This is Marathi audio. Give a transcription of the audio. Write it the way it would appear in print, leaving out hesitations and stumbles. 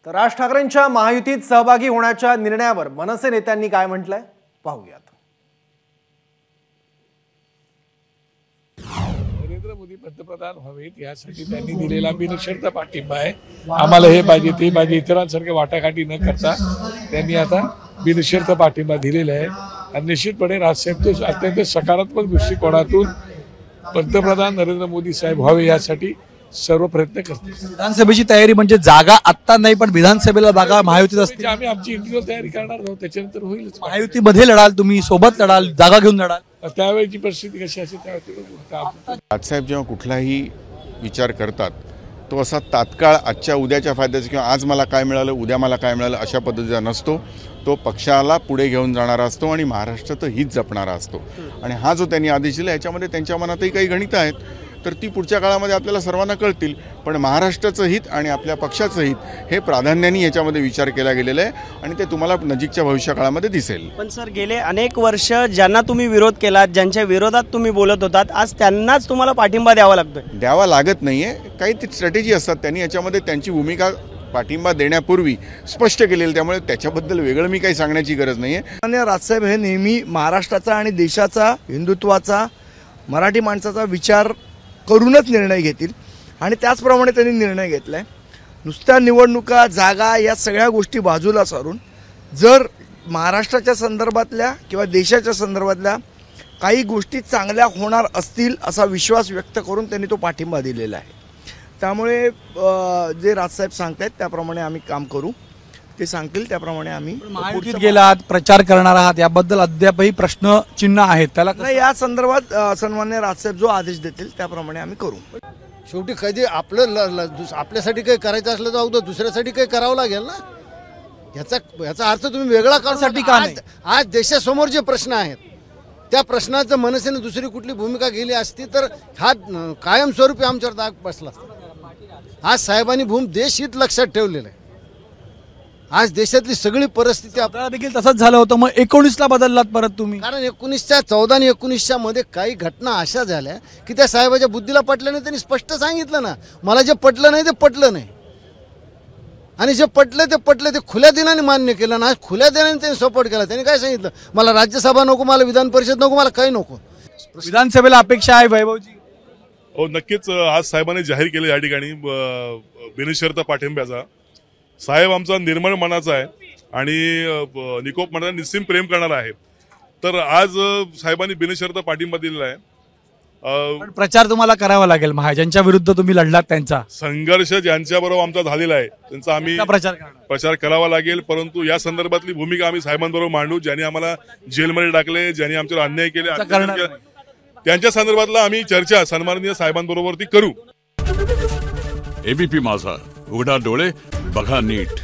तर राज ठाकरेंच्या महायुतीत सहभागी होण्याच्या निर्णयावर मनसे नेत्यांनी काय म्हटलंय पाहूयात। नरेंद्र मोदी पंतप्रधान व्हावेत यासाठी त्यांनी दिलेला बिनशर्त पाठिंबा आहे। आम्हाला हे पाहिजे ते पाहिजे इतरांसारखे वाटाघाटी न करता त्यांनी आता बिनशर्त पाठिंबा दिलेला आहे आणि निश्चितपणे राजसाहेब तो अत्यंत सकारात्मक दृष्टिकोनातून पंतप्रधान नरेंद्र मोदी साहेब व्हावे यासाठी सर्व प्रयत्न करते। विधानसभेची तयारी म्हणजे जागा आत्ता नाही पण विधानसभेला जागा महायुतीत असते। आम्ही आमची इंडिव्हिज्युअल तयारी करणार आहोत, त्याच्यानंतर होईलच। महायुतीमध्ये लढाल तुम्ही, सोबत लढाल, जागा घेऊन लढाल, त्यावेळेची परिस्थिती कशी असेल त्यावेळी राजसाहेब जेव्हा कुठलाही विचार करतात तो असा तात्काळ आजच्या उद्याच्या फायद्याचा किंवा आज मला काय मिळालं उद्या मला काय मिळालं अशा पद्धतीचा नसतो। तो पक्षाला पुढे घेऊन जाणारा असतो आणि महाराष्ट्राचं हित जपणारा असतो। आणि हा जो त्यांनी आदेश दिला याच्यामध्ये त्यांच्या मनातही काही गणितं आहेत, तर ती पुढच्या काळामध्ये आपल्याला सर्वांना कळतील। पण महाराष्ट्राचं हित आणि आपल्या पक्षाचं हित हे प्राधान्याने याच्यामध्ये विचार केला गेलेला आहे आणि ते तुम्हाला नजीकच्या भविष्यकाळामध्ये दिसेल। पण सर, गेले अनेक वर्ष ज्यांना तुम्ही विरोध केलात, ज्यांच्या विरोधात तुम्ही बोलत होतात, आज त्यांनाच तुम्हाला पाठिंबा द्यावा लागतोय। द्यावा लागत नाहीये, काही ती स्ट्रॅटेजी असतात, त्यांनी याच्यामध्ये त्यांची भूमिका पाठिंबा देण्यापूर्वी स्पष्ट केलेली, त्यामुळे त्याच्याबद्दल वेगळं मी काही सांगण्याची गरज नाहीये। माननीय राजसाहेब हे नेहमी महाराष्ट्राचा आणि देशाचा, हिंदुत्वाचा, मराठी माणसाचा विचार करूनच निर्णय घेतील आणि त्याचप्रमाणे त्यांनी निर्णय घेतलाय। नुसत्या निवडणुका, जागा या सगळ्या गोष्टी बाजूला सारून जर महाराष्ट्राच्या संदर्भातल्या किंवा देशाच्या संदर्भातल्या काही गोष्टी चांगल्या होणार असतील असा विश्वास व्यक्त करून त्यांनी तो पाठिंबा दिलेला आहे। त्यामुळे जे राजसाहेब सांगतायत त्याप्रमाणे आम्ही काम करू, ते सांगतील त्याप्रमाणे आम्ही। महायुतीत गेलात, प्रचार करणार आहात, याबद्दल अद्यापही प्रश्न चिन्ह आहेत, त्याला नाही, या संदर्भात सन्माननीय राजसाहेब जो आदेश देतील त्याप्रमाणे आम्ही करू। शेवटी कधी आपल्यासाठी काही करायचं असलं तर अगोदर दुसऱ्यासाठी काही करावं लागेल ना। याचा अर्थ तुम्ही वेगळा करण्यासाठी का नाही? आज देशासमोर जे प्रश्न आहेत त्या प्रश्नाचं मनसेने दुसरी कुठली भूमिका गेली असती तर हा कायमस्वरूपी आमच्यावर दाग बसला असता। आज साहेबांनी देशहित लक्षात ठेवलेलं आहे। आज देशातली सगळी परिस्थिती आपल्याला देखील तसंच झालं होतं, मग 19ला बदललात परत तुम्ही। कारण 14 आणि 19 मध्ये काही घटना अशा झाल्या की त्या साहेबाच्या बुद्धीला पटलं नाही। त्यांनी स्पष्ट सांगितलं ना, मला जे पटलं नाही ते पटलं नाही आणि जे पटलं ते पटलं, ते खुल्या दिनाने मान्य केलं ना। आज खुल्या दिनाने त्यांनी सपोर्ट केला। त्यांनी काय सांगितलं, मला राज्यसभा नको, मला विधान परिषद नको, मला काही नको। विधानसभेला अपेक्षा आहे वैभवजी? हो, नक्कीच। आज साहेबांनी जाहीर केलं या ठिकाणी बिनशर्त पाठिंब्याचा। साहेब आमचा निर्मळ मनाचा आहे आणि निकोप मनाचा निस्सीम प्रेम करणारा आहे, तर आज साहेबांनी बिनशर्त पाठिंबा दिलेला आहे। प्रचार तुम्हाला करावा लागेल, ज्यांच्या विरुद्ध तुम्ही लढलात त्यांचा संघर्ष ज्यांच्याबरोबर आमचा झालेला आहे त्यांचा आम्ही प्रचार करावा लागेल। परंतु या संदर्भातली भूमिका आम्ही साहेबांबरोबर मांडू। ज्यांनी आम्हाला जेलमध्ये टाकले, ज्यांनी आमच्यावर अन्याय केले, त्यांच्या संदर्भातला आम्ही चर्चा सन्माननीय साहेबांबरोबर ती करू। एबीपी माझा, उघडा डोळे बघा नीट।